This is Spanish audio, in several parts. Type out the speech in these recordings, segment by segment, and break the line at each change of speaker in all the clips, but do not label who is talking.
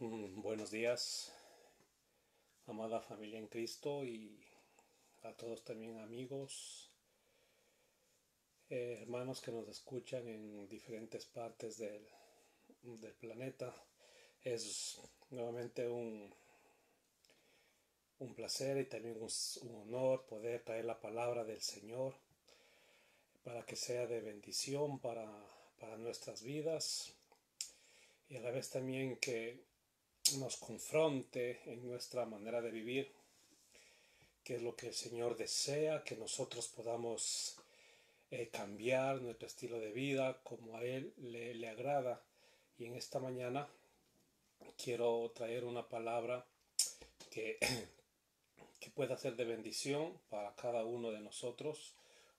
Buenos días, amada familia en Cristo, y a todos también amigos, hermanos que nos escuchan en diferentes partes del planeta. Es nuevamente un placer y también un honor poder traer la palabra del Señor para que sea de bendición para nuestras vidas, y a la vez también que nos confronte en nuestra manera de vivir, que es lo que el Señor desea, que nosotros podamos cambiar nuestro estilo de vida como a Él le agrada. Y en esta mañana quiero traer una palabra que, que pueda ser de bendición para cada uno de nosotros.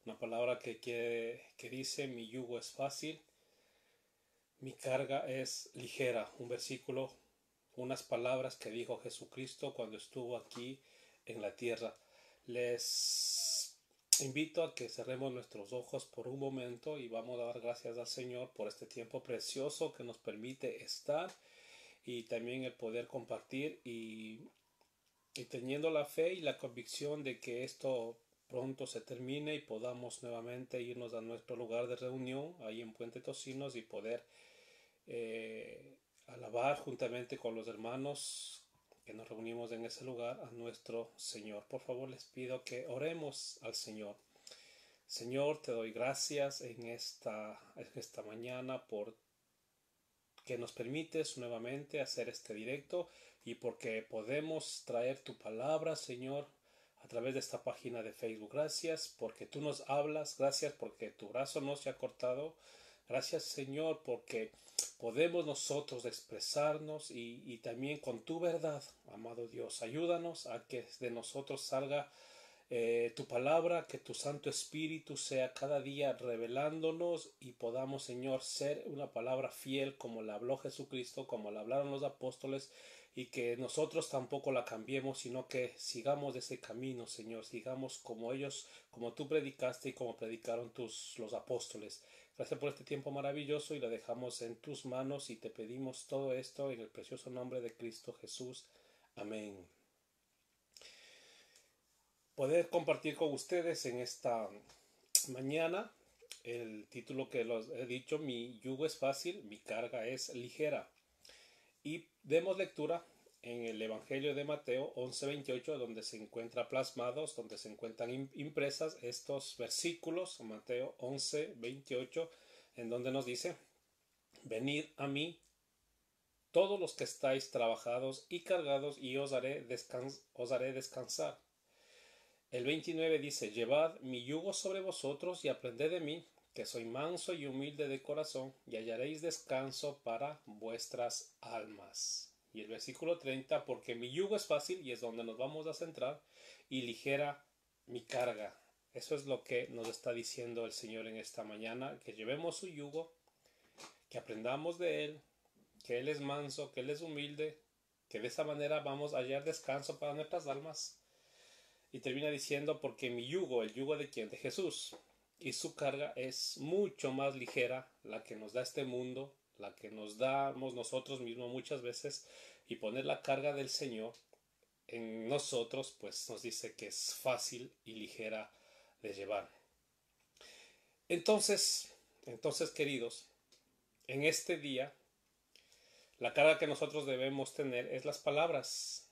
Una palabra que dice: mi yugo es fácil, mi carga es ligera. Un versículo, unas palabras que dijo Jesucristo cuando estuvo aquí en la tierra. Les invito a que cerremos nuestros ojos por un momento y vamos a dar gracias al Señor por este tiempo precioso que nos permite estar, y también el poder compartir, y teniendo la fe y la convicción de que esto pronto se termine y podamos nuevamente irnos a nuestro lugar de reunión ahí en Puente Tocinos y poder alabar juntamente con los hermanos que nos reunimos en ese lugar a nuestro Señor. Por favor, les pido que oremos al Señor. Señor, te doy gracias en esta mañana por que nos permites nuevamente hacer este directo y porque podemos traer tu palabra, Señor, a través de esta página de Facebook. Gracias porque tú nos hablas, gracias porque tu brazo no se ha cortado. Gracias, Señor, porque podemos nosotros expresarnos y también con tu verdad, amado Dios. Ayúdanos a que de nosotros salga tu palabra, que tu Santo Espíritu sea cada día revelándonos y podamos, Señor, ser una palabra fiel como la habló Jesucristo, como la hablaron los apóstoles, y que nosotros tampoco la cambiemos, sino que sigamos ese camino, Señor, sigamos como ellos, como tú predicaste y como predicaron los apóstoles. Gracias por este tiempo maravilloso y lo dejamos en tus manos y te pedimos todo esto en el precioso nombre de Cristo Jesús. Amén. Poder compartir con ustedes en esta mañana el título que los he dicho: mi yugo es fácil, mi carga es ligera. Y demos lectura en el Evangelio de Mateo 11:28, donde se encuentran plasmados, donde se encuentran impresas estos versículos. Mateo 11:28, en donde nos dice: venid a mí todos los que estáis trabajados y cargados, y os haré descansar. El 29 dice: llevad mi yugo sobre vosotros y aprended de mí, que soy manso y humilde de corazón, y hallaréis descanso para vuestras almas. Y el versículo 30: porque mi yugo es fácil, y es donde nos vamos a centrar, y ligera mi carga. Eso es lo que nos está diciendo el Señor en esta mañana, que llevemos su yugo, que aprendamos de Él, que Él es manso, que Él es humilde, que de esa manera vamos a hallar descanso para nuestras almas. Y termina diciendo: porque mi yugo, ¿el yugo de quién? De Jesús, y su carga es mucho más ligera, la que nos da este mundo, la que nos damos nosotros mismos muchas veces, y poner la carga del Señor en nosotros, pues nos dice que es fácil y ligera de llevar. Entonces, queridos, en este día, la carga que nosotros debemos tener es las palabras.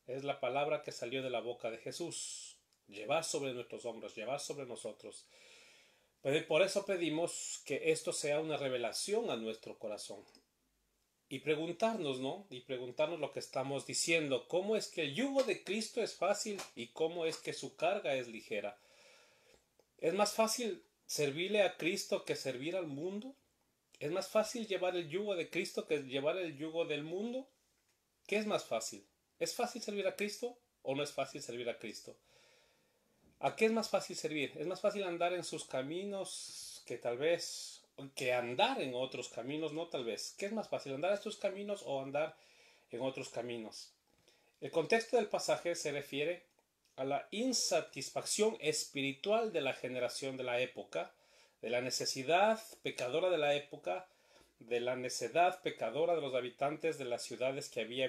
Es la palabra que salió de la boca de Jesús. Llevar sobre nuestros hombros, llevar sobre nosotros. Por eso pedimos que esto sea una revelación a nuestro corazón. Y preguntarnos, ¿no? Y preguntarnos lo que estamos diciendo. ¿Cómo es que el yugo de Cristo es fácil y cómo es que su carga es ligera? ¿Es más fácil servirle a Cristo que servir al mundo? ¿Es más fácil llevar el yugo de Cristo que llevar el yugo del mundo? ¿Qué es más fácil? ¿Es fácil servir a Cristo o no es fácil servir a Cristo? ¿A qué es más fácil servir? ¿Es más fácil andar en sus caminos que andar en otros caminos? No, tal vez. ¿Qué es más fácil, andar en sus caminos o andar en otros caminos? El contexto del pasaje se refiere a la insatisfacción espiritual de la generación de la época, de la necesidad pecadora de la época, de la necedad pecadora de los habitantes de las ciudades que había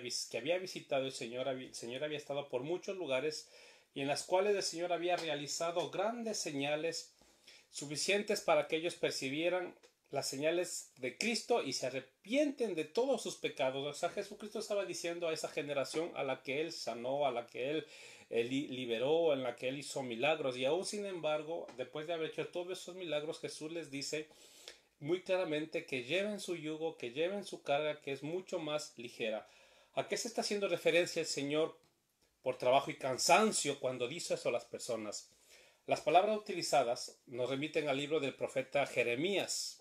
visitado el Señor. El Señor había estado por muchos lugares y en las cuales el Señor había realizado grandes señales suficientes para que ellos percibieran las señales de Cristo y se arrepienten de todos sus pecados. O sea, Jesucristo estaba diciendo a esa generación a la que Él sanó, a la que Él liberó, en la que Él hizo milagros. Y aún sin embargo, después de haber hecho todos esos milagros, Jesús les dice muy claramente que lleven su yugo, que lleven su carga, que es mucho más ligera. ¿A qué se está haciendo referencia el Señor por trabajo y cansancio cuando dice eso a las personas? Las palabras utilizadas nos remiten al libro del profeta Jeremías,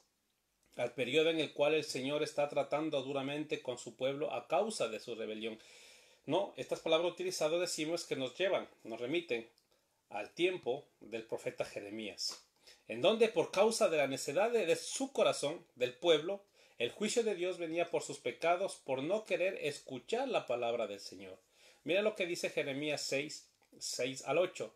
al periodo en el cual el Señor está tratando duramente con su pueblo a causa de su rebelión. No, estas palabras utilizadas decimos que nos remiten al tiempo del profeta Jeremías, en donde por causa de la necedad de su corazón, del pueblo, el juicio de Dios venía por sus pecados, por no querer escuchar la palabra del Señor. Mira lo que dice Jeremías 6 al 8.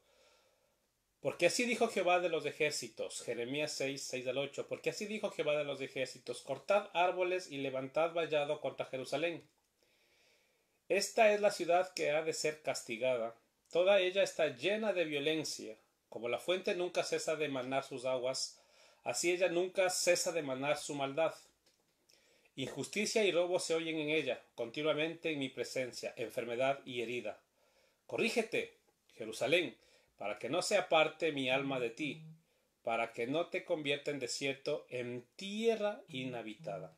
Porque así dijo Jehová de los ejércitos, Jeremías 6 al 8, porque así dijo Jehová de los ejércitos, cortad árboles y levantad vallado contra Jerusalén. Esta es la ciudad que ha de ser castigada, toda ella está llena de violencia, como la fuente nunca cesa de manar sus aguas, así ella nunca cesa de manar su maldad. Injusticia y robo se oyen en ella, continuamente en mi presencia, enfermedad y herida. Corrígete, Jerusalén, para que no se aparte mi alma de ti, para que no te convierta en desierto, en tierra inhabitada.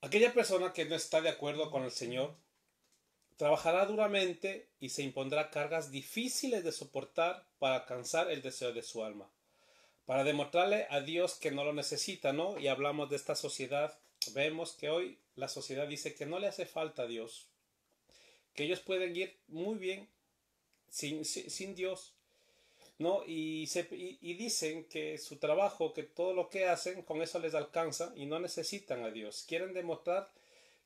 Aquella persona que no está de acuerdo con el Señor trabajará duramente y se impondrá cargas difíciles de soportar para alcanzar el deseo de su alma, para demostrarle a Dios que no lo necesita, ¿no? Y hablamos de esta sociedad, vemos que hoy la sociedad dice que no le hace falta a Dios, que ellos pueden ir muy bien sin Dios, ¿no? Y dicen que su trabajo, que todo lo que hacen, con eso les alcanza y no necesitan a Dios. Quieren demostrar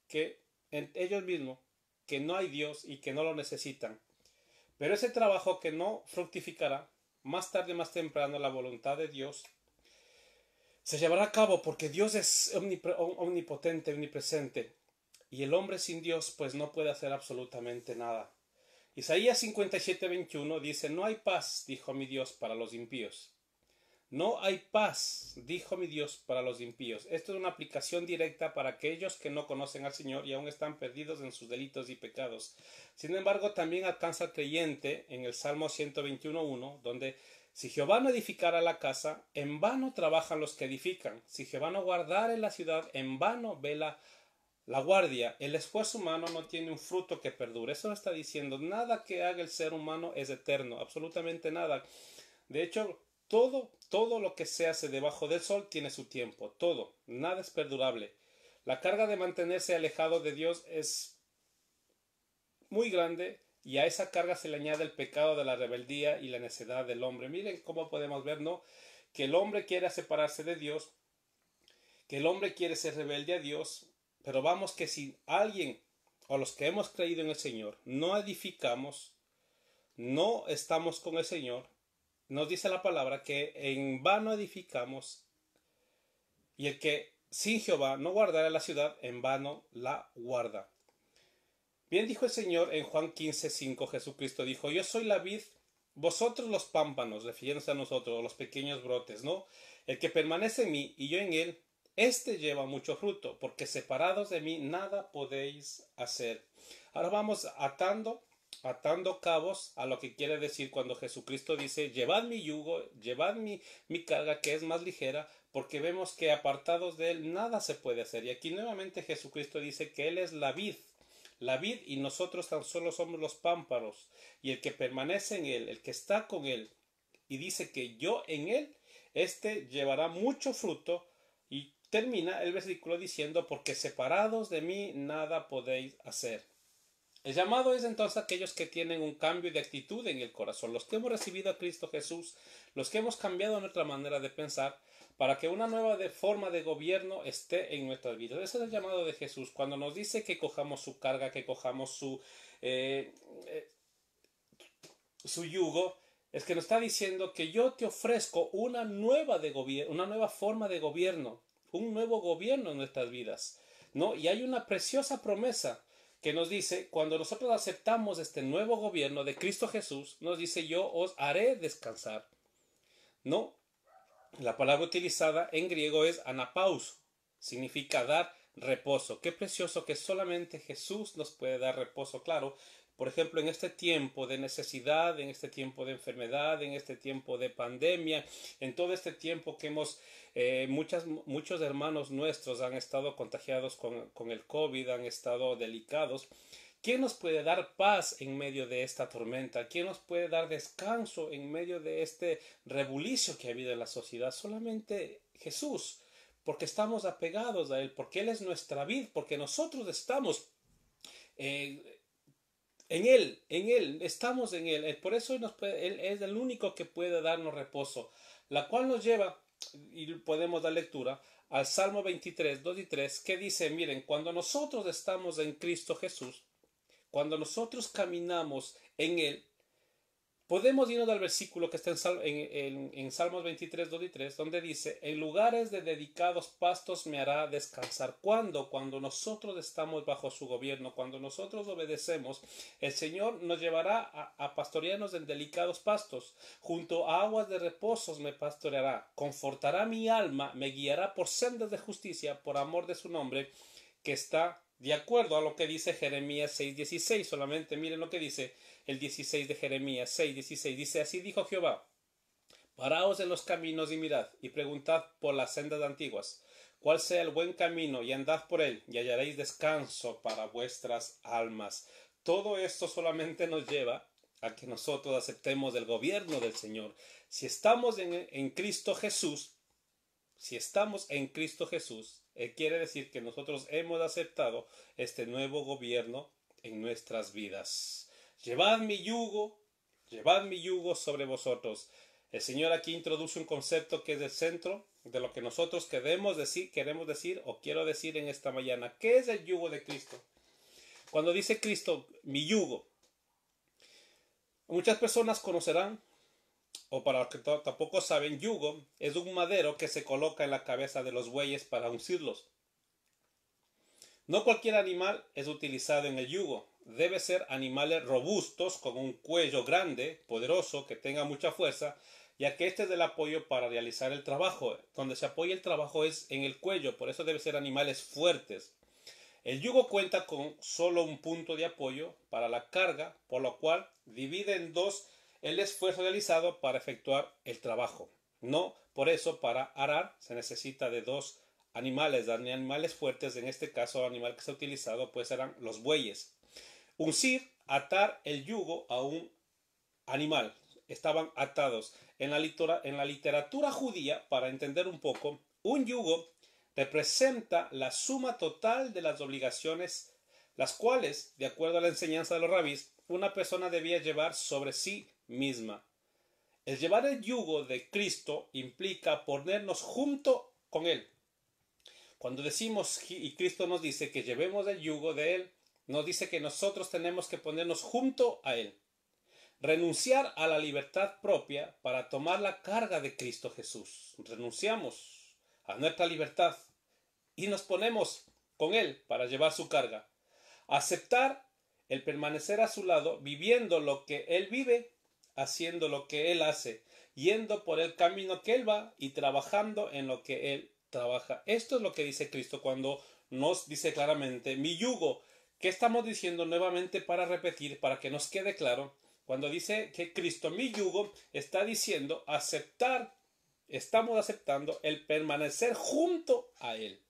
que en ellos mismos que no hay Dios y que no lo necesitan. Pero ese trabajo que no fructificará, más tarde, más temprano, la voluntad de Dios se llevará a cabo porque Dios es omnipotente, omnipresente. Y el hombre sin Dios pues no puede hacer absolutamente nada. Isaías 57:21 dice, no hay paz, dijo mi Dios, para los impíos. No hay paz, dijo mi Dios, para los impíos. Esto es una aplicación directa para aquellos que no conocen al Señor y aún están perdidos en sus delitos y pecados. Sin embargo, también alcanza al creyente en el Salmo 121:1, donde si Jehová no edificara la casa, en vano trabajan los que edifican. Si Jehová no guardara la ciudad, en vano vela la guardia. El esfuerzo humano no tiene un fruto que perdure. Eso está diciendo, nada que haga el ser humano es eterno, absolutamente nada. De hecho, todo lo que se hace debajo del sol tiene su tiempo, todo, nada es perdurable. La carga de mantenerse alejado de Dios es muy grande y a esa carga se le añade el pecado de la rebeldía y la necedad del hombre. Miren cómo podemos ver, ¿no? Que el hombre quiere separarse de Dios, que el hombre quiere ser rebelde a Dios, pero vamos que si alguien o los que hemos creído en el Señor no edificamos, no estamos con el Señor, nos dice la palabra que en vano edificamos y el que sin Jehová no guardara la ciudad, en vano la guarda. Bien dijo el Señor en Juan 15:5, Jesucristo dijo, yo soy la vid, vosotros los pámpanos, refiriéndose a nosotros, los pequeños brotes, ¿no? El que permanece en mí y yo en él, este lleva mucho fruto, porque separados de mí nada podéis hacer. Ahora vamos atando cabos a lo que quiere decir cuando Jesucristo dice, llevad mi yugo, llevad mi carga que es más ligera, porque vemos que apartados de él nada se puede hacer. Y aquí nuevamente Jesucristo dice que él es la vid y nosotros tan solo somos los pámpanos, y el que permanece en él, el que está con él, y dice que yo en él, este llevará mucho fruto, y termina el versículo diciendo, porque separados de mí nada podéis hacer. El llamado es entonces aquellos que tienen un cambio de actitud en el corazón, los que hemos recibido a Cristo Jesús, los que hemos cambiado nuestra manera de pensar, para que una nueva forma de gobierno esté en nuestras vidas. Ese es el llamado de Jesús, cuando nos dice que cojamos su carga, que cojamos su yugo. Es que nos está diciendo que yo te ofrezco una nueva una nueva forma de gobierno, un nuevo gobierno en nuestras vidas, ¿no? Y hay una preciosa promesa que nos dice, cuando nosotros aceptamos este nuevo gobierno de Cristo Jesús, nos dice, yo os haré descansar, ¿no? La palabra utilizada en griego es anapaus, significa dar reposo. Qué precioso que solamente Jesús nos puede dar reposo. Claro, por ejemplo, en este tiempo de necesidad, en este tiempo de enfermedad, en este tiempo de pandemia, en todo este tiempo que muchos hermanos nuestros han estado contagiados con el COVID, han estado delicados. ¿Quién nos puede dar paz en medio de esta tormenta? ¿Quién nos puede dar descanso en medio de este rebulicio que ha habido en la sociedad? Solamente Jesús, porque estamos apegados a Él, porque Él es nuestra vid, porque nosotros estamos eh, en Él, estamos en Él. Por eso Él es el único que puede darnos reposo, la cual nos lleva, y podemos dar lectura, al Salmo 23, 2 y 3, que dice, miren, cuando nosotros estamos en Cristo Jesús, cuando nosotros caminamos en Él, podemos irnos al versículo que está en Salmos 23, 2 y 3, donde dice, en lugares de dedicados pastos me hará descansar. ¿Cuándo? Cuando nosotros estamos bajo su gobierno, cuando nosotros obedecemos, el Señor nos llevará a pastorearnos en delicados pastos. Junto a aguas de reposos me pastoreará, confortará mi alma, me guiará por sendas de justicia, por amor de su nombre, que está de acuerdo a lo que dice Jeremías 6:16. Solamente miren lo que dice el 16 de Jeremías 6:16. Dice, así dijo Jehová, paraos en los caminos y mirad, y preguntad por las sendas antiguas, cuál sea el buen camino, y andad por él, y hallaréis descanso para vuestras almas. Todo esto solamente nos lleva a que nosotros aceptemos el gobierno del Señor. Si estamos en Cristo Jesús, si estamos en Cristo Jesús, quiere decir que nosotros hemos aceptado este nuevo gobierno en nuestras vidas. Llevad mi yugo sobre vosotros. El Señor aquí introduce un concepto que es el centro de lo que nosotros queremos decir o quiero decir en esta mañana. ¿Qué es el yugo de Cristo? Cuando dice Cristo, mi yugo, muchas personas conocerán, o para los que tampoco saben, yugo es un madero que se coloca en la cabeza de los bueyes para uncirlos. No cualquier animal es utilizado en el yugo. Debe ser animales robustos, con un cuello grande, poderoso, que tenga mucha fuerza, ya que este es el apoyo para realizar el trabajo. Donde se apoya el trabajo es en el cuello, por eso debe ser animales fuertes. El yugo cuenta con solo un punto de apoyo para la carga, por lo cual divide en dos el esfuerzo realizado para efectuar el trabajo. No, por eso para arar se necesita de dos animales fuertes. En este caso, el animal que se ha utilizado pues eran los bueyes. Uncir, atar el yugo a un animal. Estaban atados. En la literatura judía, para entender un poco, un yugo representa la suma total de las obligaciones, las cuales, de acuerdo a la enseñanza de los rabís, una persona debía llevar sobre sí misma. El llevar el yugo de Cristo implica ponernos junto con Él. Cuando decimos, y Cristo nos dice que llevemos el yugo de Él, nos dice que nosotros tenemos que ponernos junto a Él. Renunciar a la libertad propia para tomar la carga de Cristo Jesús. Renunciamos a nuestra libertad y nos ponemos con Él para llevar su carga. Aceptar el permanecer a su lado, viviendo lo que Él vive, haciendo lo que Él hace, yendo por el camino que Él va y trabajando en lo que Él trabaja. Esto es lo que dice Cristo cuando nos dice claramente, mi yugo. ¿Qué estamos diciendo nuevamente para repetir, para que nos quede claro? Cuando dice que Cristo, mi yugo, está diciendo estamos aceptando el permanecer junto a Él.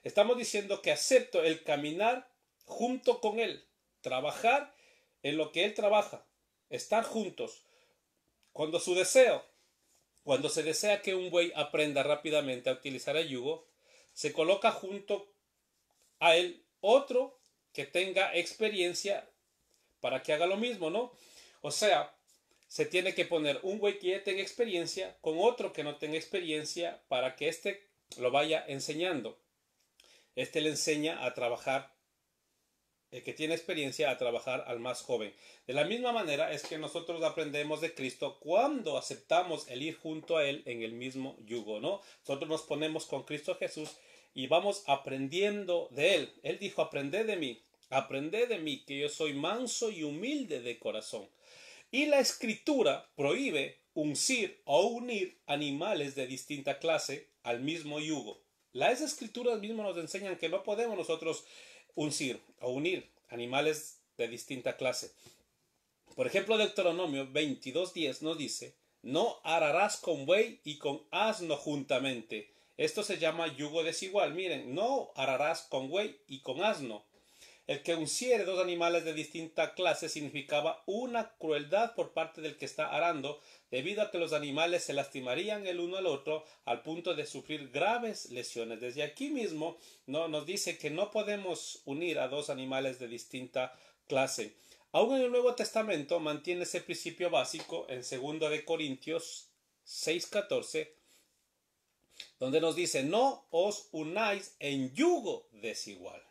Estamos diciendo que acepto el caminar junto con Él, trabajar en lo que Él trabaja, estar juntos. Cuando se desea que un buey aprenda rápidamente a utilizar el yugo, se coloca junto a él otro que tenga experiencia para que haga lo mismo, ¿no? O sea, se tiene que poner un buey que ya tenga experiencia con otro que no tenga experiencia para que éste lo vaya enseñando. Este le enseña a trabajar el que tiene experiencia, a trabajar al más joven. De la misma manera es que nosotros aprendemos de Cristo cuando aceptamos el ir junto a Él en el mismo yugo, ¿no? Nosotros nos ponemos con Cristo Jesús y vamos aprendiendo de Él. Él dijo, aprended de mí, que yo soy manso y humilde de corazón. Y la Escritura prohíbe uncir o unir animales de distinta clase al mismo yugo. Las Escrituras mismas nos enseñan que no podemos nosotros uncir o unir animales de distinta clase. Por ejemplo, Deuteronomio 22:10 nos dice, no ararás con buey y con asno juntamente. Esto se llama yugo desigual. Miren, no ararás con buey y con asno. El que unciere dos animales de distinta clase significaba una crueldad por parte del que está arando, debido a que los animales se lastimarían el uno al otro al punto de sufrir graves lesiones. Desde aquí mismo nos dice que no podemos unir a dos animales de distinta clase. Aún en el Nuevo Testamento mantiene ese principio básico en 2 de Corintios 6:14, donde nos dice, no os unáis en yugo desigual.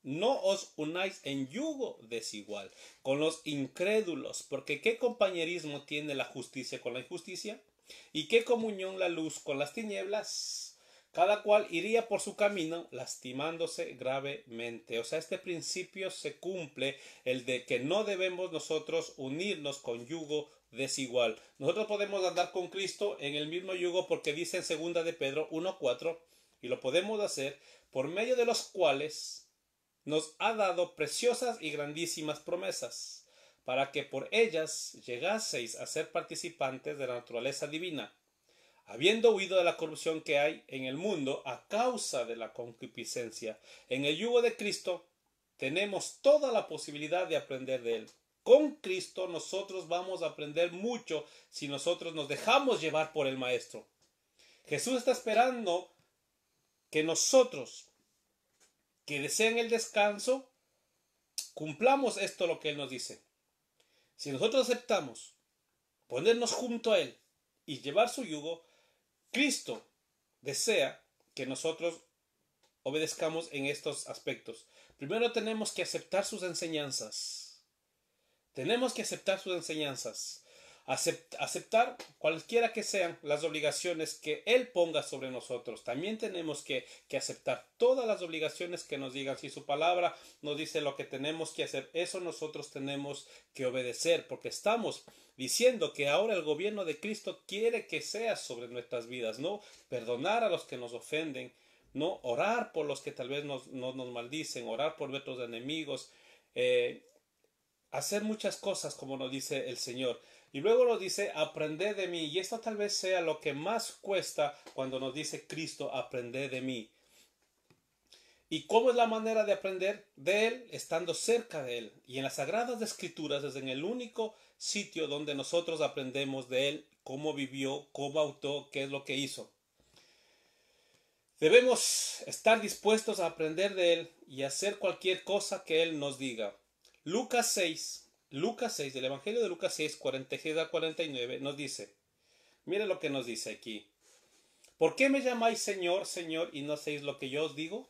No os unáis en yugo desigual con los incrédulos, porque ¿qué compañerismo tiene la justicia con la injusticia? ¿Y qué comunión la luz con las tinieblas? Cada cual iría por su camino lastimándose gravemente. O sea, este principio se cumple, el de que no debemos nosotros unirnos con yugo desigual. Nosotros podemos andar con Cristo en el mismo yugo porque dice en 2 de Pedro 1:4, y lo podemos hacer por medio de los cuales nos ha dado preciosas y grandísimas promesas, para que por ellas llegaseis a ser participantes de la naturaleza divina, habiendo huido de la corrupción que hay en el mundo a causa de la concupiscencia. En el yugo de Cristo tenemos toda la posibilidad de aprender de Él. Con Cristo nosotros vamos a aprender mucho si nosotros nos dejamos llevar por el Maestro. Jesús está esperando que nosotros, que desean el descanso, cumplamos esto lo que Él nos dice. Si nosotros aceptamos ponernos junto a Él y llevar su yugo, Cristo desea que nosotros obedezcamos en estos aspectos. Primero tenemos que aceptar sus enseñanzas. Tenemos que aceptar sus enseñanzas. Aceptar cualquiera que sean las obligaciones que Él ponga sobre nosotros. También tenemos que aceptar todas las obligaciones que nos digan. Si su palabra nos dice lo que tenemos que hacer, eso nosotros tenemos que obedecer, porque estamos diciendo que ahora el gobierno de Cristo quiere que sea sobre nuestras vidas, ¿no? Perdonar a los que nos ofenden, ¿no? Orar por los que tal vez nos maldicen, orar por nuestros enemigos, hacer muchas cosas como nos dice el Señor. Y luego nos dice, aprended de mí. Y esto tal vez sea lo que más cuesta cuando nos dice Cristo, aprended de mí. ¿Y cómo es la manera de aprender de Él? Estando cerca de Él. Y en las Sagradas Escrituras es en el único sitio donde nosotros aprendemos de Él, cómo vivió, cómo actuó, qué es lo que hizo. Debemos estar dispuestos a aprender de Él y hacer cualquier cosa que Él nos diga. Lucas 6, del Evangelio de Lucas 6, 46 al 49, nos dice, mire lo que nos dice aquí. ¿Por qué me llamáis Señor, Señor, y no hacéis lo que yo os digo?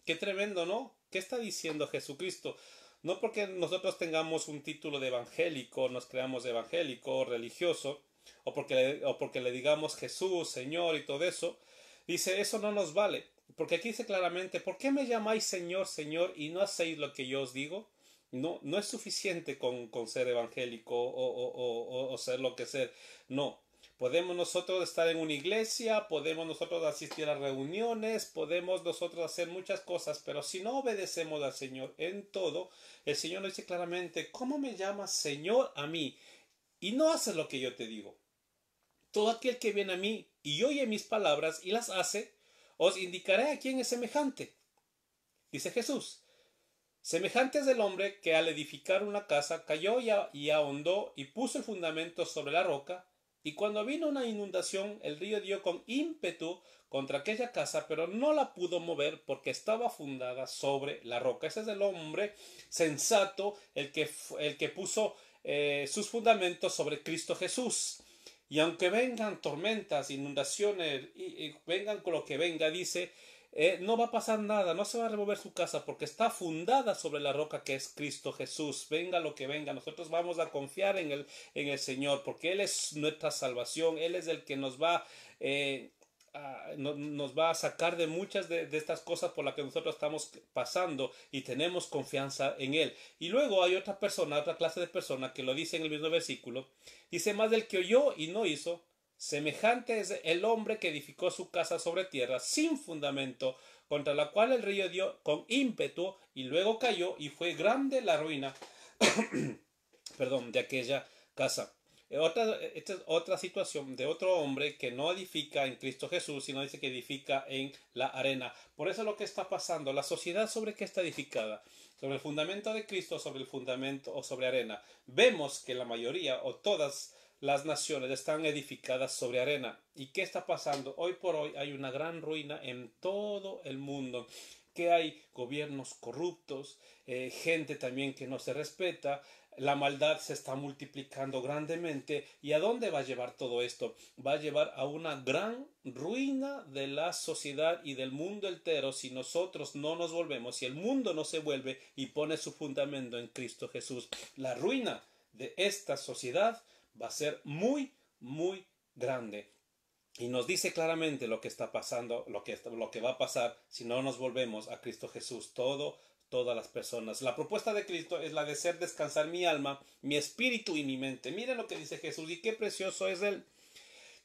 Qué tremendo, ¿no? ¿Qué está diciendo Jesucristo? No porque nosotros tengamos un título de evangélico, nos creamos evangélico, religioso, o porque le digamos Jesús, Señor y todo eso. Dice, eso no nos vale. Porque aquí dice claramente, ¿por qué me llamáis Señor, Señor, y no hacéis lo que yo os digo? No es suficiente con ser evangélico o ser lo que ser. No. Podemos nosotros estar en una iglesia, podemos nosotros asistir a reuniones, podemos nosotros hacer muchas cosas, pero si no obedecemos al Señor en todo, el Señor nos dice claramente, ¿cómo me llamas Señor a mí? Y no haces lo que yo te digo. Todo aquel que viene a mí y oye mis palabras y las hace, os indicaré a quién es semejante. Dice Jesús. Semejante es el hombre que al edificar una casa cayó y ahondó y puso el fundamento sobre la roca, y cuando vino una inundación el río dio con ímpetu contra aquella casa, pero no la pudo mover porque estaba fundada sobre la roca. Ese es el hombre sensato, el que puso sus fundamentos sobre Cristo Jesús. Y aunque vengan tormentas, inundaciones, y vengan con lo que venga, dice, no va a pasar nada, no se va a remover su casa porque está fundada sobre la roca que es Cristo Jesús. Venga lo que venga, nosotros vamos a confiar en el Señor porque Él es nuestra salvación, Él es el que nos va, nos va a sacar de muchas de estas cosas por las que nosotros estamos pasando y tenemos confianza en Él. Y luego hay otra persona, otra clase de persona que lo dice en el mismo versículo, dice: más del que oyó y no hizo, semejante es el hombre que edificó su casa sobre tierra sin fundamento, contra la cual el río dio con ímpetu y luego cayó, y fue grande la ruina perdón, de aquella casa. Esta es otra situación de otro hombre que no edifica en Cristo Jesús, sino dice que edifica en la arena. Por eso es lo que está pasando. La sociedad, ¿sobre qué está edificada? Sobre el fundamento de Cristo, sobre el fundamento o sobre arena. Vemos que la mayoría o todas las naciones están edificadas sobre arena. ¿Y qué está pasando? Hoy por hoy hay una gran ruina en todo el mundo. Que hay gobiernos corruptos, gente también que no se respeta, la maldad se está multiplicando grandemente. ¿Y a dónde va a llevar todo esto? Va a llevar a una gran ruina de la sociedad y del mundo entero si nosotros no nos volvemos, si el mundo no se vuelve y pone su fundamento en Cristo Jesús. La ruina de esta sociedad va a ser muy, muy grande. Y nos dice claramente lo que está pasando, lo que va a pasar si no nos volvemos a Cristo Jesús. Todas las personas. La propuesta de Cristo es la de hacer descansar mi alma, mi espíritu y mi mente. Miren lo que dice Jesús y qué precioso es Él.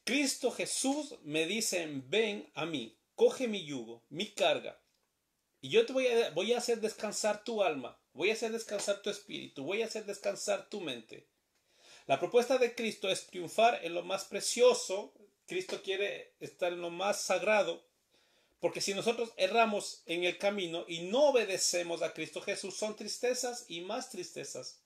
Cristo Jesús me dice: ven a mí, coge mi yugo, mi carga, y yo te voy a hacer descansar tu alma, voy a hacer descansar tu espíritu, voy a hacer descansar tu mente. La propuesta de Cristo es triunfar en lo más precioso. Cristo quiere estar en lo más sagrado. Porque si nosotros erramos en el camino y no obedecemos a Cristo Jesús, son tristezas y más tristezas.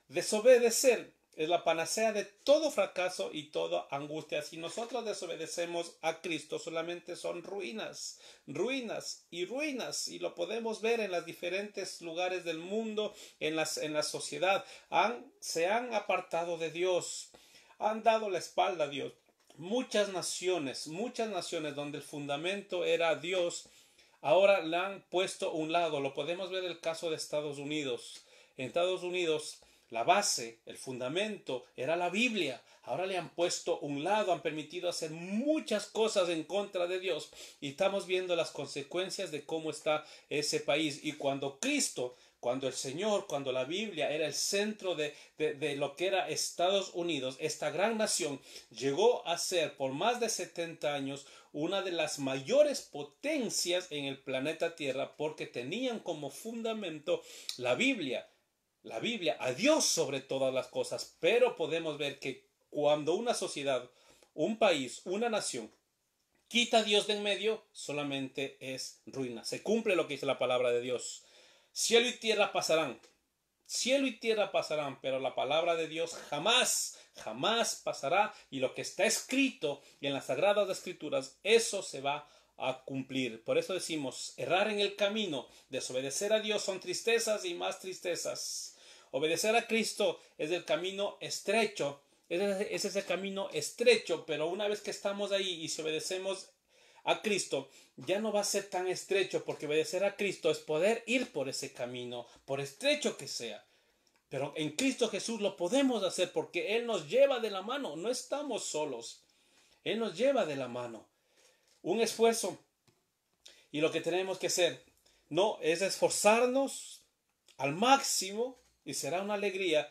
Desobedecer es la panacea de todo fracaso y toda angustia. Si nosotros desobedecemos a Cristo, solamente son ruinas, ruinas y ruinas. Y lo podemos ver en los diferentes lugares del mundo, en la sociedad. Se han apartado de Dios, han dado la espalda a Dios. Muchas naciones donde el fundamento era Dios, ahora le han puesto un lado. Lo podemos ver en el caso de Estados Unidos. En Estados Unidos la base, el fundamento era la Biblia. Ahora le han puesto un lado, han permitido hacer muchas cosas en contra de Dios. Y estamos viendo las consecuencias de cómo está ese país. Y cuando el Señor, cuando la Biblia era el centro de lo que era Estados Unidos, esta gran nación llegó a ser por más de 70 años una de las mayores potencias en el planeta Tierra porque tenían como fundamento la Biblia, a Dios sobre todas las cosas. Pero podemos ver que cuando una sociedad, un país, una nación quita a Dios de en medio, solamente es ruina. Se cumple lo que dice la palabra de Dios. Cielo y tierra pasarán, pero la palabra de Dios jamás, jamás pasará. Y lo que está escrito en las Sagradas Escrituras, eso se va a cumplir. Por eso decimos: errar en el camino, desobedecer a Dios son tristezas y más tristezas. Obedecer a Cristo es el camino estrecho, ese es el camino estrecho, pero una vez que estamos ahí y si obedecemos a Cristo, ya no va a ser tan estrecho, porque obedecer a Cristo es poder ir por ese camino, por estrecho que sea. Pero en Cristo Jesús lo podemos hacer porque Él nos lleva de la mano, no estamos solos. Él nos lleva de la mano. Un esfuerzo. Y lo que tenemos que hacer no es esforzarnos al máximo y será una alegría.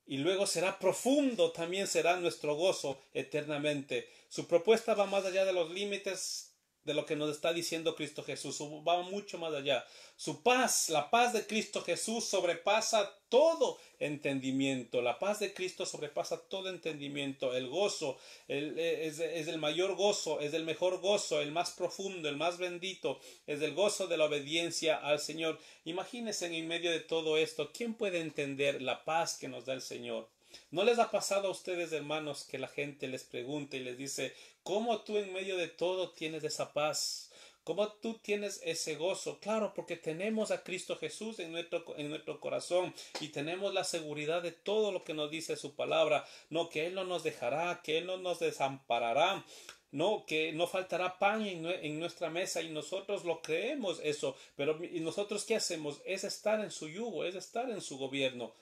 Y luego será profundo, también será nuestro gozo eternamente. Su propuesta va más allá de los límites de lo que nos está diciendo Cristo Jesús. Va mucho más allá. Su paz, la paz de Cristo Jesús sobrepasa todo entendimiento. La paz de Cristo sobrepasa todo entendimiento. El gozo es el mayor gozo, es el mejor gozo, el más profundo, el más bendito. Es el gozo de la obediencia al Señor. Imagínense en medio de todo esto, ¿quién puede entender la paz que nos da el Señor? ¿No les ha pasado a ustedes, hermanos, que la gente les pregunta y les dice: ¿cómo tú en medio de todo tienes esa paz? ¿Cómo tú tienes ese gozo? Claro, porque tenemos a Cristo Jesús en nuestro corazón y tenemos la seguridad de todo lo que nos dice su palabra. No, que Él no nos dejará, que Él no nos desamparará. no, que no faltará pan en nuestra mesa y nosotros lo creemos eso, pero ¿y nosotros qué hacemos? Es estar en su yugo, es estar en su gobierno.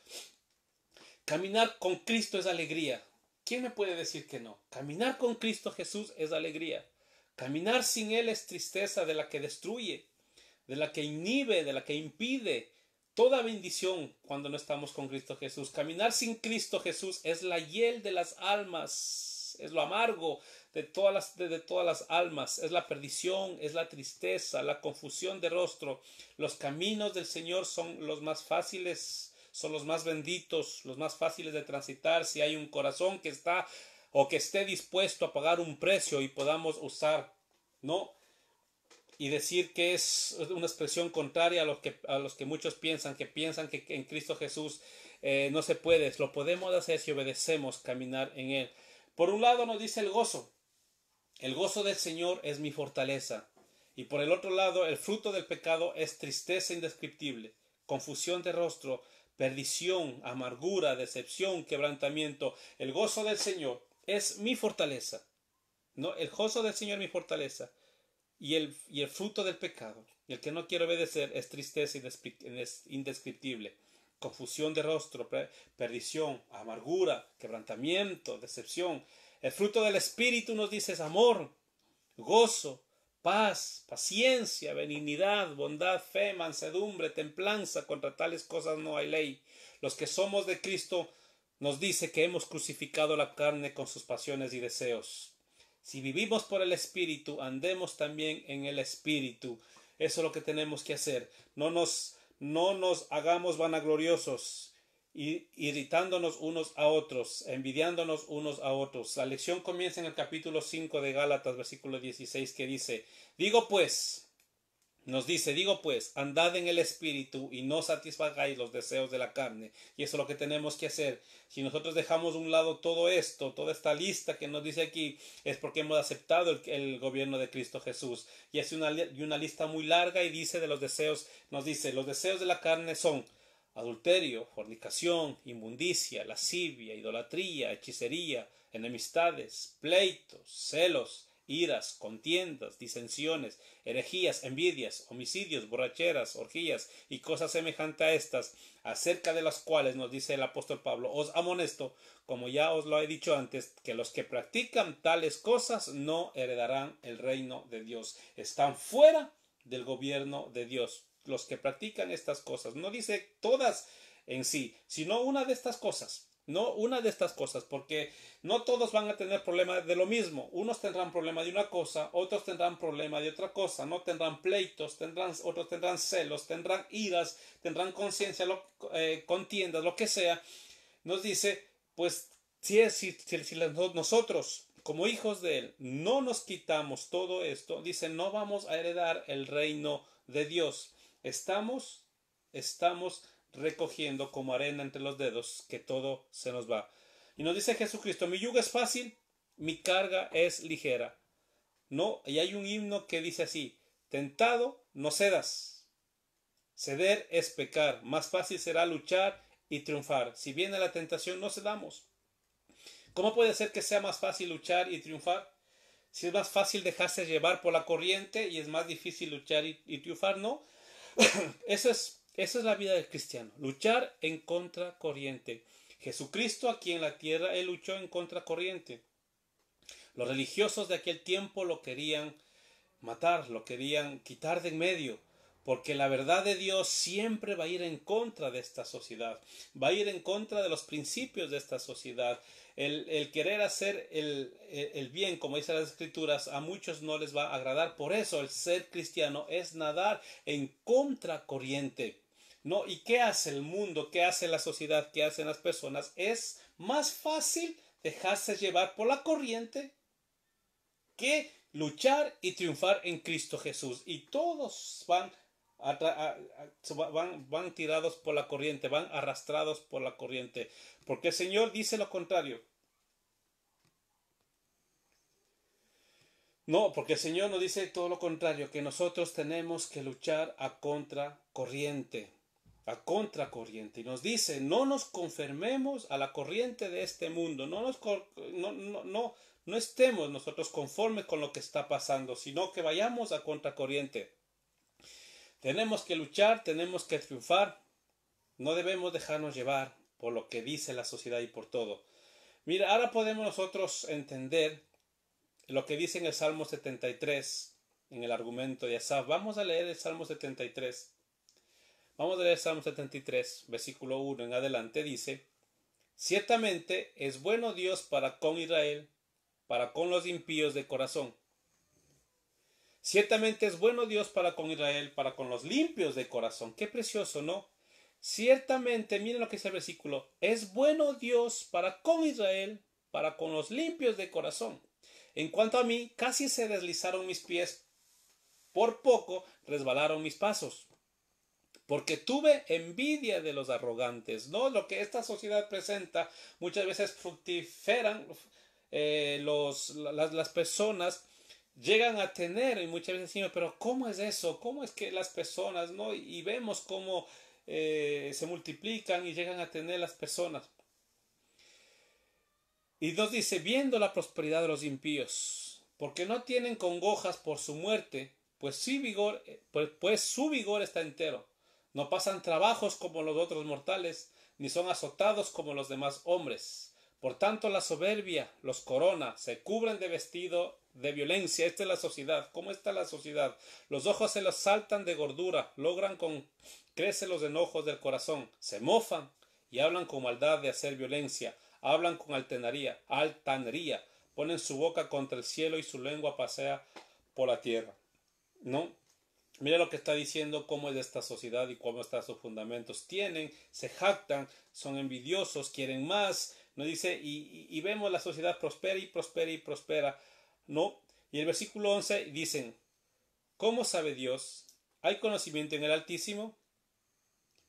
Caminar con Cristo es alegría. ¿Quién me puede decir que no? Caminar con Cristo Jesús es alegría. Caminar sin Él es tristeza de la que destruye, de la que inhibe, de la que impide toda bendición cuando no estamos con Cristo Jesús. Caminar sin Cristo Jesús es la hiel de las almas, es lo amargo de todas las almas, es la perdición, es la tristeza, la confusión de rostro. Los caminos del Señor son los más fáciles, son los más benditos, los más fáciles de transitar si hay un corazón que está o que esté dispuesto a pagar un precio y podamos usar, ¿no? Y decir que es una expresión contraria a los que muchos piensan que en Cristo Jesús no se puede. Lo podemos hacer si obedecemos caminar en Él. Por un lado nos dice el gozo del Señor es mi fortaleza. Y por el otro lado, el fruto del pecado es tristeza indescriptible, confusión de rostro, perdición, amargura, decepción, quebrantamiento. El gozo del Señor es mi fortaleza. ¿No? El gozo del Señor es mi fortaleza. Y el fruto del pecado, el que no quiere obedecer, es tristeza indescriptible, confusión de rostro, perdición, amargura, quebrantamiento, decepción. El fruto del Espíritu nos dice es amor, gozo, paz, paciencia, benignidad, bondad, fe, mansedumbre, templanza. Contra tales cosas no hay ley. Los que somos de Cristo nos dice que hemos crucificado la carne con sus pasiones y deseos. Si vivimos por el Espíritu, andemos también en el Espíritu. Eso es lo que tenemos que hacer. No nos hagamos vanagloriosos, irritándonos unos a otros, envidiándonos unos a otros. La lección comienza en el capítulo 5 de Gálatas, versículo 16, que dice, digo pues, andad en el Espíritu y no satisfagáis los deseos de la carne. Y eso es lo que tenemos que hacer. Si nosotros dejamos a un lado todo esto, toda esta lista que nos dice aquí, es porque hemos aceptado el gobierno de Cristo Jesús. Y es una lista muy larga y dice de los deseos, nos dice, los deseos de la carne son adulterio, fornicación, inmundicia, lascivia, idolatría, hechicería, enemistades, pleitos, celos, iras, contiendas, disensiones, herejías, envidias, homicidios, borracheras, orgías y cosas semejantes a estas, acerca de las cuales nos dice el apóstol Pablo, os amonesto, como ya os lo he dicho antes, que los que practican tales cosas no heredarán el reino de Dios. Están fuera del gobierno de Dios. Los que practican estas cosas, no dice todas en sí, sino una de estas cosas. No una de estas cosas, porque no todos van a tener problema de lo mismo. Unos tendrán problema de una cosa, otros tendrán problema de otra cosa. No tendrán pleitos, otros tendrán celos, tendrán iras, tendrán conciencia, contiendas, lo que sea. Nos dice, pues, si nosotros, como hijos de Él, no nos quitamos todo esto, dice, no vamos a heredar el reino de Dios. Estamos recogiendo como arena entre los dedos, que todo se nos va. Y nos dice Jesucristo, mi yugo es fácil, mi carga es ligera. No, y hay un himno que dice así, tentado, no cedas. Ceder es pecar, más fácil será luchar y triunfar. Si viene la tentación, no cedamos. ¿Cómo puede ser que sea más fácil luchar y triunfar? Si es más fácil dejarse llevar por la corriente y es más difícil luchar y triunfar, no. Esa es la vida del cristiano, luchar en contracorriente. Jesucristo aquí en la tierra, Él luchó en contracorriente. Los religiosos de aquel tiempo lo querían matar, lo querían quitar de en medio, porque la verdad de Dios siempre va a ir en contra de esta sociedad, va a ir en contra de los principios de esta sociedad. El querer hacer el bien, como dicen las escrituras, a muchos no les va a agradar. Por eso el ser cristiano es nadar en contracorriente. ¿No? ¿Y qué hace el mundo? ¿Qué hace la sociedad? ¿Qué hacen las personas? Es más fácil dejarse llevar por la corriente que luchar y triunfar en Cristo Jesús. Y todos van tirados por la corriente, van arrastrados por la corriente. Porque el Señor dice lo contrario. No, porque el Señor nos dice todo lo contrario, que nosotros tenemos que luchar a contracorriente. A contracorriente. Y nos dice, no nos conformemos a la corriente de este mundo. No estemos nosotros conformes con lo que está pasando, sino que vayamos a contracorriente. Tenemos que luchar, tenemos que triunfar. No debemos dejarnos llevar por lo que dice la sociedad y por todo. Mira, ahora podemos nosotros entender lo que dice en el Salmo 73, en el argumento de Asaf. Vamos a leer el Salmo 73. Vamos a leer el Salmo 73, versículo 1 en adelante. Dice: ciertamente es bueno Dios para con Israel, para con los impíos de corazón. Ciertamente es bueno Dios para con Israel, para con los limpios de corazón. Qué precioso, ¿no? Ciertamente, miren lo que dice el versículo, es bueno Dios para con Israel, para con los limpios de corazón. En cuanto a mí, casi se deslizaron mis pies, por poco resbalaron mis pasos, porque tuve envidia de los arrogantes, ¿no? Lo que esta sociedad presenta, muchas veces fructiferan, las personas llegan a tener, y muchas veces decimos, pero ¿cómo es eso? ¿Cómo es que las personas, no? Y vemos cómo se multiplican y llegan a tener las personas. Y nos dice, viendo la prosperidad de los impíos, porque no tienen congojas por su muerte, pues su vigor está entero. No pasan trabajos como los otros mortales, ni son azotados como los demás hombres. Por tanto, la soberbia los corona, se cubren de vestido de violencia. Esta es la sociedad. ¿Cómo está la sociedad? Los ojos se los saltan de gordura, crecen los enojos del corazón, se mofan y hablan con maldad de hacer violencia. Hablan con altanería, ponen su boca contra el cielo y su lengua pasea por la tierra. ¿No? Mira lo que está diciendo, cómo es esta sociedad y cómo están sus fundamentos. Se jactan, son envidiosos, quieren más. ¿No? Dice, y vemos la sociedad prospera y prospera y prospera. ¿No? Y el versículo 11 dicen, ¿cómo sabe Dios? ¿Hay conocimiento en el Altísimo?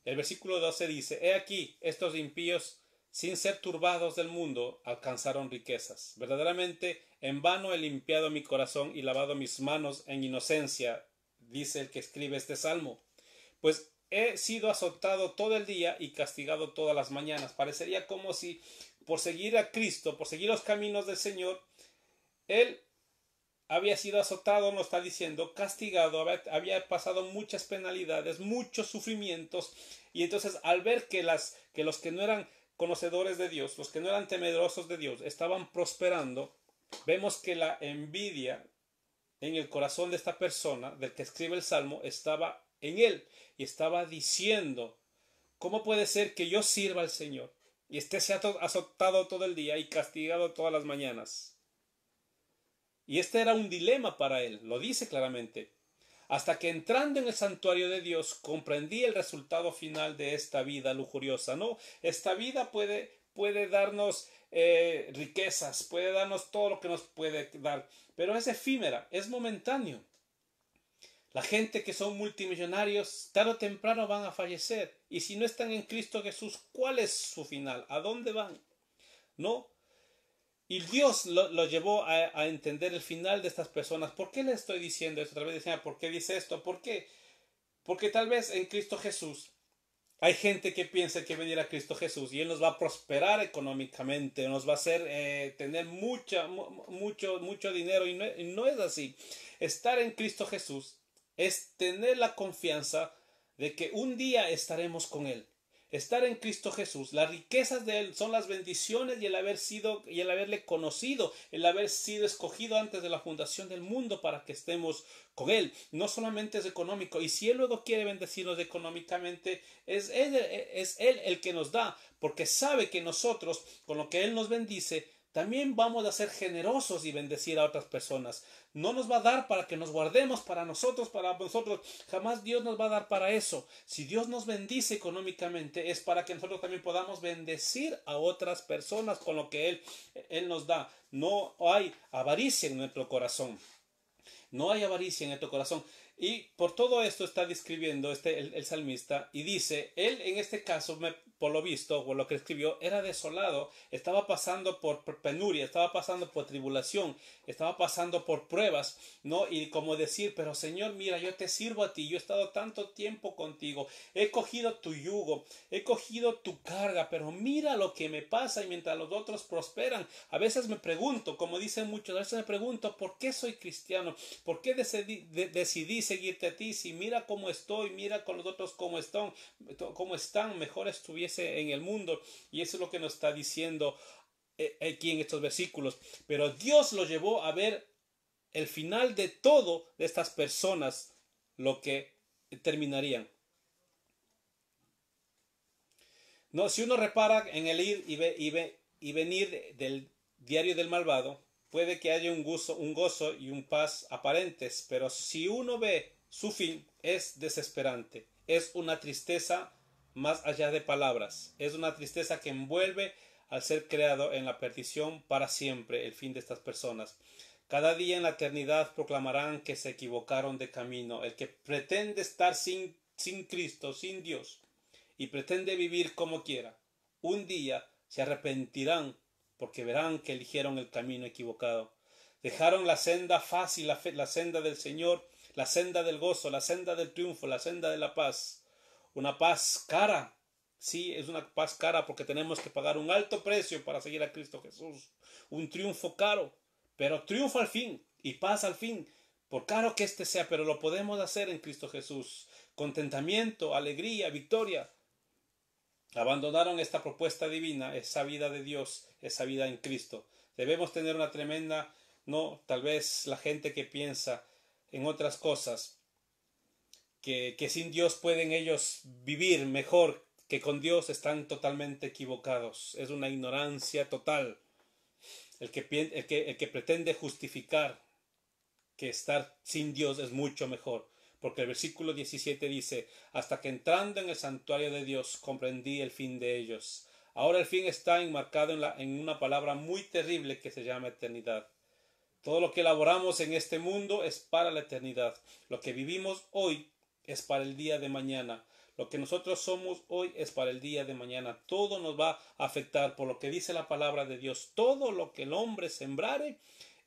El versículo 12 dice, he aquí, estos impíos, sin ser turbados del mundo, alcanzaron riquezas. Verdaderamente, en vano he limpiado mi corazón y lavado mis manos en inocencia, dice el que escribe este salmo. Pues he sido azotado todo el día y castigado todas las mañanas. Parecería como si, por seguir a Cristo, por seguir los caminos del Señor, él había sido azotado, nos está diciendo, castigado, había pasado muchas penalidades, muchos sufrimientos, y entonces al ver que los que no eran conocedores de Dios, los que no eran temerosos de Dios, estaban prosperando, vemos que la envidia en el corazón de esta persona, del que escribe el Salmo, estaba en él, y estaba diciendo, ¿cómo puede ser que yo sirva al Señor y esté azotado todo el día y castigado todas las mañanas? Y este era un dilema para él, lo dice claramente. Hasta que entrando en el santuario de Dios comprendí el resultado final de esta vida lujuriosa. No, esta vida puede darnos riquezas, puede darnos todo lo que nos puede dar, pero es efímera, es momentáneo. La gente que son multimillonarios, tarde o temprano van a fallecer. Y si no están en Cristo Jesús, ¿cuál es su final? ¿A dónde van? No. Y Dios lo llevó a entender el final de estas personas. ¿Por qué le estoy diciendo esto? Tal vez decían, ¿por qué dice esto? ¿Por qué? Porque tal vez en Cristo Jesús hay gente que piensa que venir a Cristo Jesús y Él nos va a prosperar económicamente, nos va a hacer tener mucho dinero, y no es así. Estar en Cristo Jesús es tener la confianza de que un día estaremos con Él. Estar en Cristo Jesús, las riquezas de Él son las bendiciones y el haberle conocido, el haber sido escogido antes de la fundación del mundo para que estemos con Él. No solamente es económico, y si Él luego quiere bendecirnos económicamente, es Él el que nos da, porque sabe que nosotros, con lo que Él nos bendice, también vamos a ser generosos y bendecir a otras personas. No nos va a dar para que nos guardemos para nosotros. Jamás Dios nos va a dar para eso. Si Dios nos bendice económicamente, es para que nosotros también podamos bendecir a otras personas con lo que Él nos da. No hay avaricia en nuestro corazón. no hay avaricia en tu corazón. Y por todo esto está describiendo el salmista y dice, él en este caso, por lo visto, o lo que escribió, era desolado, estaba pasando por penuria, estaba pasando por tribulación, estaba pasando por pruebas, ¿no? Y como decir, pero Señor, mira, yo te sirvo a ti, yo he estado tanto tiempo contigo, he cogido tu yugo, he cogido tu carga, pero mira lo que me pasa y mientras los otros prosperan, a veces me pregunto, como dicen muchos, a veces me pregunto, ¿por qué soy cristiano? ¿Por qué decidí seguirte a ti? Si mira cómo estoy, mira con los otros cómo están, mejor estuviese en el mundo. Y eso es lo que nos está diciendo aquí en estos versículos. Pero Dios lo llevó a ver el final de todo de estas personas, lo que terminarían. No, si uno repara en el ir y venir del diario del malvado, puede que haya un gozo y un paz aparentes, pero si uno ve su fin, es desesperante, es una tristeza más allá de palabras, es una tristeza que envuelve al ser creado en la perdición para siempre, el fin de estas personas. Cada día en la eternidad proclamarán que se equivocaron de camino. El que pretende estar sin Cristo, sin Dios, y pretende vivir como quiera, un día se arrepentirán porque verán que eligieron el camino equivocado. Dejaron la senda fácil, la senda del Señor, la senda del gozo, la senda del triunfo, la senda de la paz. Una paz cara. Sí, es una paz cara porque tenemos que pagar un alto precio para seguir a Cristo Jesús. Un triunfo caro, pero triunfo al fin y paz al fin. Por caro que éste sea, pero lo podemos hacer en Cristo Jesús. Contentamiento, alegría, victoria. Abandonaron esta propuesta divina, esa vida de Dios, esa vida en Cristo. Debemos tener una tremenda, no, tal vez la gente que piensa en otras cosas, que sin Dios pueden ellos vivir mejor que con Dios, están totalmente equivocados. Es una ignorancia total. El que pretende justificar que estar sin Dios es mucho mejor. Porque el versículo 17 dice, hasta que entrando en el santuario de Dios comprendí el fin de ellos. Ahora el fin está enmarcado en una palabra muy terrible que se llama eternidad. Todo lo que elaboramos en este mundo es para la eternidad. Lo que vivimos hoy es para el día de mañana. Lo que nosotros somos hoy es para el día de mañana. Todo nos va a afectar por lo que dice la palabra de Dios. Todo lo que el hombre sembrare,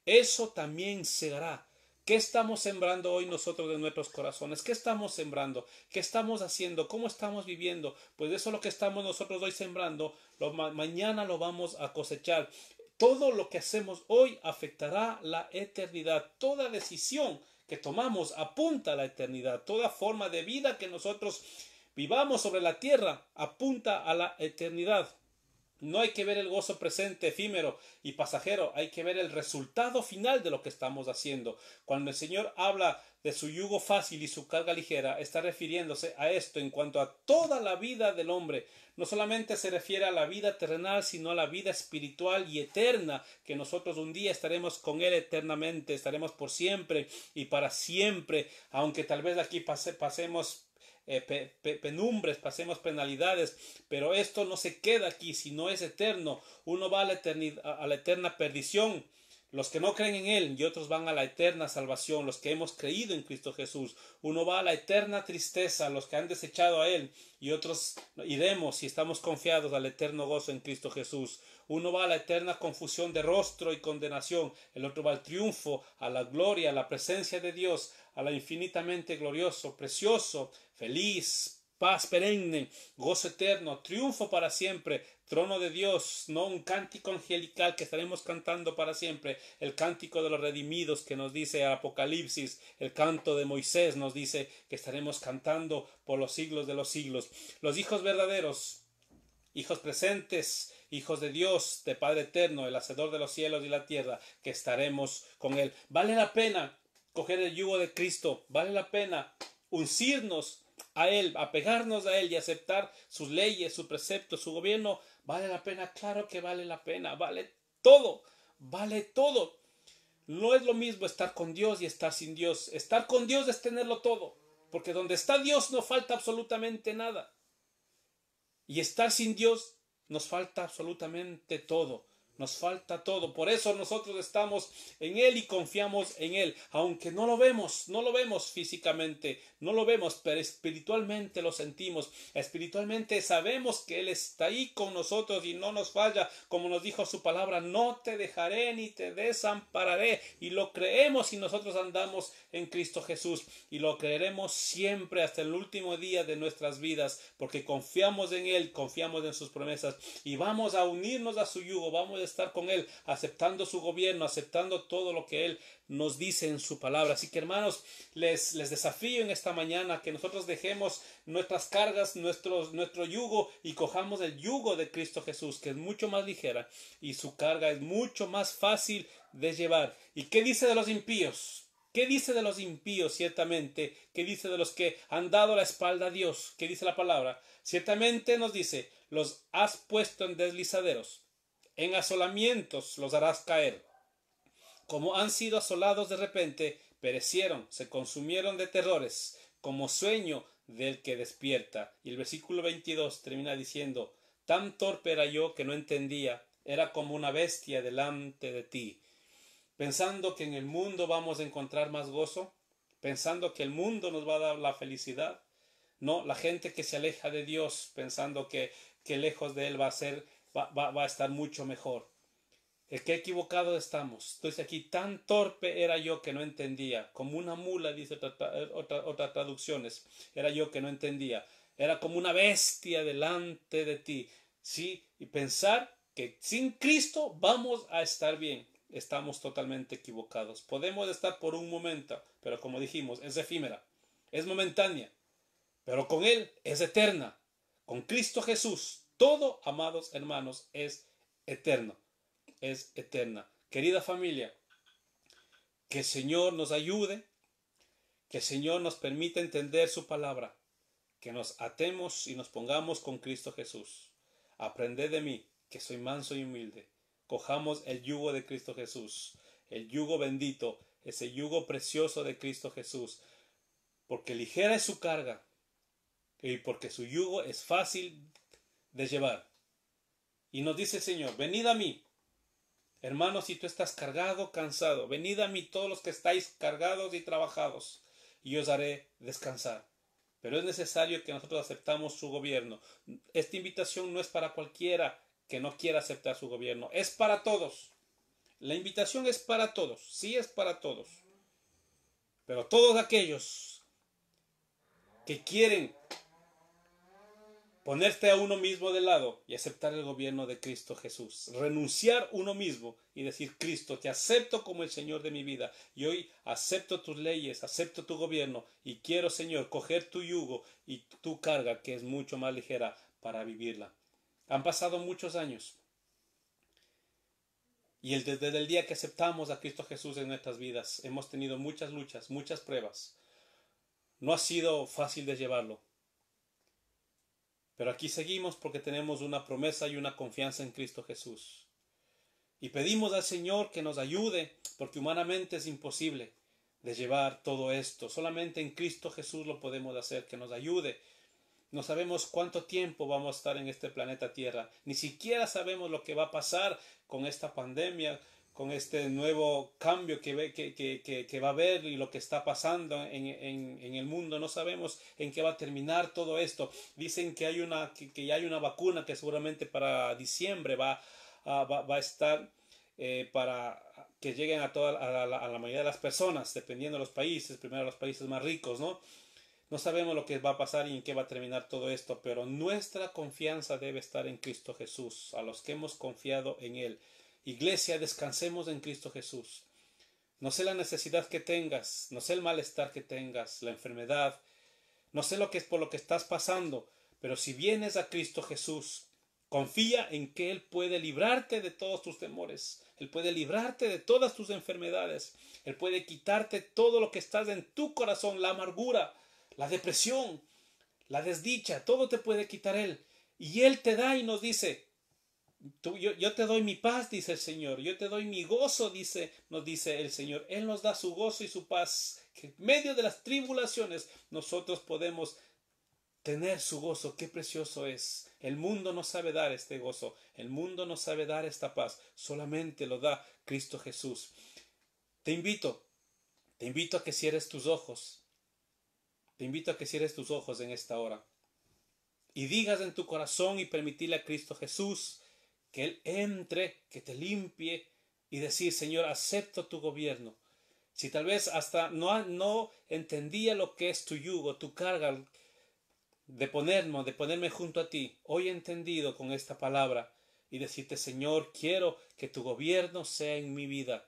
eso también segará. ¿Qué estamos sembrando hoy nosotros de nuestros corazones? ¿Qué estamos sembrando? ¿Qué estamos haciendo? ¿Cómo estamos viviendo? Pues eso es lo que estamos nosotros hoy sembrando. Mañana lo vamos a cosechar. Todo lo que hacemos hoy afectará la eternidad. Toda decisión que tomamos apunta a la eternidad. Toda forma de vida que nosotros vivamos sobre la tierra apunta a la eternidad. No hay que ver el gozo presente, efímero y pasajero, hay que ver el resultado final de lo que estamos haciendo. Cuando el Señor habla de su yugo fácil y su carga ligera, está refiriéndose a esto en cuanto a toda la vida del hombre. No solamente se refiere a la vida terrenal, sino a la vida espiritual y eterna, que nosotros un día estaremos con Él eternamente, estaremos por siempre y para siempre, aunque tal vez aquí pasemos penumbres, pasemos penalidades, pero esto no se queda aquí, sino es eterno. Uno va a la eternidad, a la eterna perdición, los que no creen en Él, y otros van a la eterna salvación, los que hemos creído en Cristo Jesús. Uno va a la eterna tristeza, los que han desechado a Él, y otros iremos, si estamos confiados, al eterno gozo en Cristo Jesús. Uno va a la eterna confusión de rostro y condenación, el otro va al triunfo, a la gloria, a la presencia de Dios, a la infinitamente glorioso, precioso, feliz, paz perenne, gozo eterno, triunfo para siempre, trono de Dios, no un cántico angelical que estaremos cantando para siempre, el cántico de los redimidos que nos dice Apocalipsis, el canto de Moisés nos dice que estaremos cantando por los siglos de los siglos. Los hijos verdaderos, hijos presentes, hijos de Dios, de Padre eterno, el hacedor de los cielos y la tierra, que estaremos con Él. Vale la pena coger el yugo de Cristo, vale la pena uncirnos a Él, apegarnos a Él y aceptar sus leyes, sus preceptos, su gobierno. Vale la pena, claro que vale la pena, vale todo, vale todo. No es lo mismo estar con Dios y estar sin Dios. Estar con Dios es tenerlo todo, porque donde está Dios no falta absolutamente nada. Y estar sin Dios nos falta absolutamente todo. nos falta todo. Por eso nosotros estamos en Él y confiamos en Él, aunque no lo vemos físicamente, no lo vemos, pero espiritualmente lo sentimos. Espiritualmente sabemos que Él está ahí con nosotros y no nos falla, como nos dijo su palabra: no te dejaré ni te desampararé. Y lo creemos y nosotros andamos en Cristo Jesús, y lo creeremos siempre hasta el último día de nuestras vidas, porque confiamos en Él, confiamos en sus promesas, y vamos a unirnos a su yugo, vamos a estar con Él, aceptando su gobierno, aceptando todo lo que Él nos dice en su palabra. Así que, hermanos, les desafío en esta mañana que nosotros dejemos nuestras cargas, nuestro yugo, y cojamos el yugo de Cristo Jesús, que es mucho más ligera y su carga es mucho más fácil de llevar. ¿Y qué dice de los impíos? ¿Qué dice de los impíos? Ciertamente, ¿qué dice de los que han dado la espalda a Dios? ¿Qué dice la palabra? Ciertamente nos dice: los has puesto en deslizaderos, en asolamientos los harás caer. Como han sido asolados de repente, perecieron, se consumieron de terrores, como sueño del que despierta. Y el versículo 22 termina diciendo: tan torpe era yo que no entendía, era como una bestia delante de ti. Pensando que en el mundo vamos a encontrar más gozo, pensando que el mundo nos va a dar la felicidad. No, la gente que se aleja de Dios pensando que lejos de Él va a estar mucho mejor. Qué equivocado estamos. Entonces aquí: tan torpe era yo que no entendía, como una mula, dice otras traducciones, era yo que no entendía, era como una bestia delante de ti. Sí, y pensar que sin Cristo vamos a estar bien, estamos totalmente equivocados. Podemos estar por un momento, pero como dijimos, es efímera, es momentánea, pero con Él es eterna. Con Cristo Jesús, todo, amados hermanos, es eterno, es eterna. Querida familia, que el Señor nos ayude, que el Señor nos permita entender su palabra, que nos atemos y nos pongamos con Cristo Jesús. Aprended de mí, que soy manso y humilde. Cojamos el yugo de Cristo Jesús, el yugo bendito, ese yugo precioso de Cristo Jesús, porque ligera es su carga y porque su yugo es fácil de llevar. Y nos dice el Señor: venid a mí, hermanos, si tú estás cargado, cansado, venid a mí todos los que estáis cargados y trabajados, y os haré descansar. Pero es necesario que nosotros aceptamos su gobierno. Esta invitación no es para cualquiera que no quiera aceptar su gobierno, es para todos. La invitación es para todos, sí, es para todos. Pero todos aquellos que quieren ponerte a uno mismo de lado y aceptar el gobierno de Cristo Jesús, renunciar uno mismo y decir: Cristo, te acepto como el Señor de mi vida, y hoy acepto tus leyes, acepto tu gobierno, y quiero, Señor, coger tu yugo y tu carga, que es mucho más ligera, para vivirla. Han pasado muchos años, y desde el día que aceptamos a Cristo Jesús en nuestras vidas, hemos tenido muchas luchas, muchas pruebas. No ha sido fácil de llevarlo. Pero aquí seguimos porque tenemos una promesa y una confianza en Cristo Jesús. Y pedimos al Señor que nos ayude, porque humanamente es imposible de llevar todo esto. Solamente en Cristo Jesús lo podemos hacer, que nos ayude. No sabemos cuánto tiempo vamos a estar en este planeta Tierra. Ni siquiera sabemos lo que va a pasar con esta pandemia, con este nuevo cambio que va a haber y lo que está pasando en el mundo. No sabemos en qué va a terminar todo esto. Dicen que ya hay una vacuna que seguramente para diciembre va a estar para que lleguen a la mayoría de las personas, dependiendo de los países, primero los países más ricos, ¿no? No sabemos lo que va a pasar y en qué va a terminar todo esto, pero nuestra confianza debe estar en Cristo Jesús, a los que hemos confiado en Él. Iglesia, descansemos en Cristo Jesús. No sé la necesidad que tengas, no sé el malestar que tengas, la enfermedad, no sé lo que es por lo que estás pasando, pero si vienes a Cristo Jesús, confía en que Él puede librarte de todos tus temores, Él puede librarte de todas tus enfermedades, Él puede quitarte todo lo que estás en tu corazón, la amargura, la depresión, la desdicha, todo te puede quitar Él. Y Él te da y nos dice: yo te doy mi paz, dice el Señor, yo te doy mi gozo, nos dice el Señor. Él nos da su gozo y su paz, que en medio de las tribulaciones nosotros podemos tener su gozo. Qué precioso es El mundo no sabe dar este gozo, el mundo no sabe dar esta paz, solamente lo da Cristo Jesús. Te invito a que cierres tus ojos, te invito a que cierres tus ojos en esta hora y digas en tu corazón y permitirle a Cristo Jesús que Él entre, que te limpie y decir: Señor, acepto tu gobierno. Si tal vez hasta no entendía lo que es tu yugo, tu carga, de ponerme junto a ti, hoy he entendido con esta palabra y decirte: Señor, quiero que tu gobierno sea en mi vida.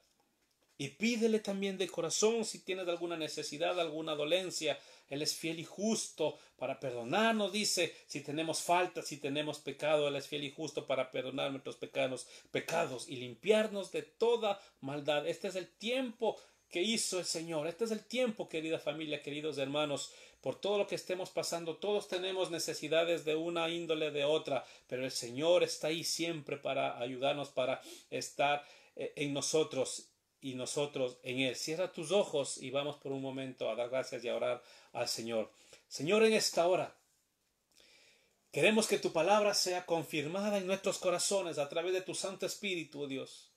Y pídele también de corazón si tienes alguna necesidad, alguna dolencia. Él es fiel y justo para perdonarnos, dice, si tenemos faltas, si tenemos pecado. Él es fiel y justo para perdonar nuestros pecados y limpiarnos de toda maldad. Este es el tiempo que hizo el Señor. Este es el tiempo, querida familia, queridos hermanos. Por todo lo que estemos pasando, todos tenemos necesidades de una índole de otra, pero el Señor está ahí siempre para ayudarnos, para estar en nosotros y nosotros en Él. Cierra tus ojos y vamos por un momento a dar gracias y a orar al Señor. Señor, en esta hora queremos que tu palabra sea confirmada en nuestros corazones a través de tu Santo Espíritu, oh Dios.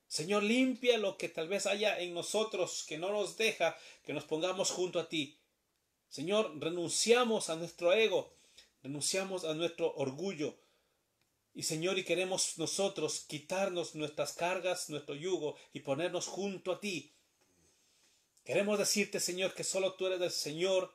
Señor, limpia lo que tal vez haya en nosotros que no nos deja que nos pongamos junto a ti. Señor, renunciamos a nuestro ego, renunciamos a nuestro orgullo. Y Señor, y queremos nosotros quitarnos nuestras cargas, nuestro yugo y ponernos junto a ti. Queremos decirte, Señor, que solo tú eres el Señor,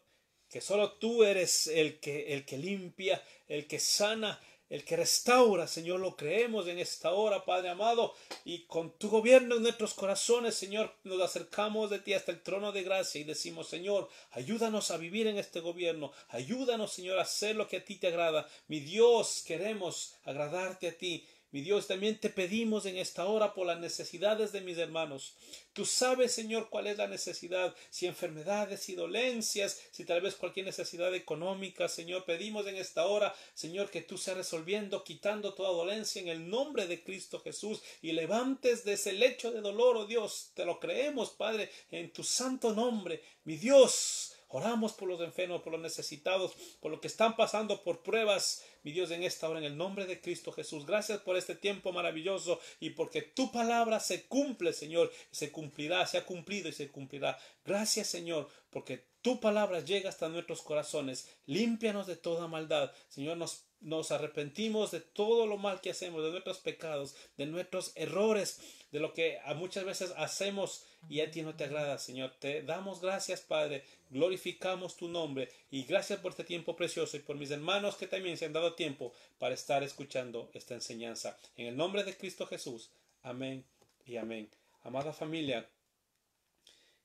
que solo tú eres el que limpia, el que sana, el que restaura. Señor, lo creemos en esta hora, Padre amado, y con tu gobierno en nuestros corazones, Señor, nos acercamos de ti hasta el trono de gracia y decimos: Señor, ayúdanos a vivir en este gobierno, ayúdanos, Señor, a hacer lo que a ti te agrada. Mi Dios, queremos agradarte a ti. Mi Dios, también te pedimos en esta hora por las necesidades de mis hermanos. Tú sabes, Señor, cuál es la necesidad, si enfermedades, si dolencias, si tal vez cualquier necesidad económica. Señor, pedimos en esta hora, Señor, que tú seas resolviendo, quitando toda dolencia en el nombre de Cristo Jesús y levantes de ese lecho de dolor, oh Dios. Te lo creemos, Padre, en tu santo nombre. Mi Dios, oramos por los enfermos, por los necesitados, por los que están pasando por pruebas. Mi Dios, en esta hora, en el nombre de Cristo Jesús, gracias por este tiempo maravilloso y porque tu palabra se cumple, Señor, se cumplirá, se ha cumplido y se cumplirá. Gracias, Señor, porque tu palabra llega hasta nuestros corazones. Límpianos de toda maldad. Señor, nos arrepentimos de todo lo mal que hacemos, de nuestros pecados, de nuestros errores, de lo que muchas veces hacemos y a ti no te agrada, Señor. Te damos gracias, Padre, glorificamos tu nombre y gracias por este tiempo precioso y por mis hermanos que también se han dado tiempo para estar escuchando esta enseñanza. En el nombre de Cristo Jesús, amén y amén. Amada familia,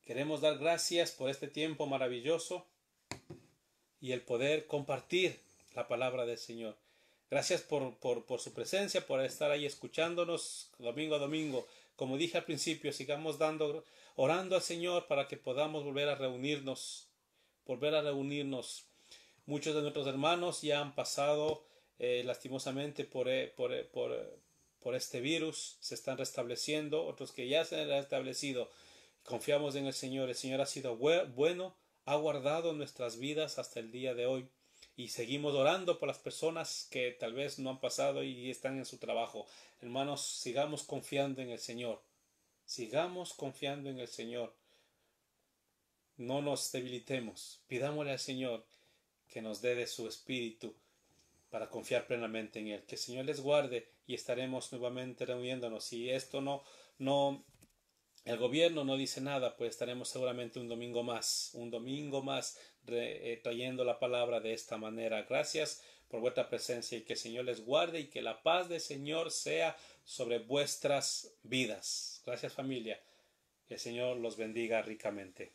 queremos dar gracias por este tiempo maravilloso y el poder compartir la palabra del Señor. Gracias por su presencia, por estar ahí escuchándonos domingo a domingo. Como dije al principio, sigamos orando al Señor para que podamos volver a reunirnos. Muchos de nuestros hermanos ya han pasado lastimosamente por este virus, se están restableciendo, otros que ya se han restablecido. Confiamos en el Señor ha sido bueno, ha guardado nuestras vidas hasta el día de hoy. Y seguimos orando por las personas que tal vez no han pasado y están en su trabajo. Hermanos, sigamos confiando en el Señor. Sigamos confiando en el Señor. No nos debilitemos. Pidámosle al Señor que nos dé de su espíritu para confiar plenamente en Él. Que el Señor les guarde y estaremos nuevamente reuniéndonos. Si esto el gobierno no dice nada, pues estaremos seguramente un domingo más trayendo la palabra de esta manera. Gracias por vuestra presencia y que el Señor les guarde y que la paz del Señor sea sobre vuestras vidas. Gracias, familia. Que el Señor los bendiga ricamente.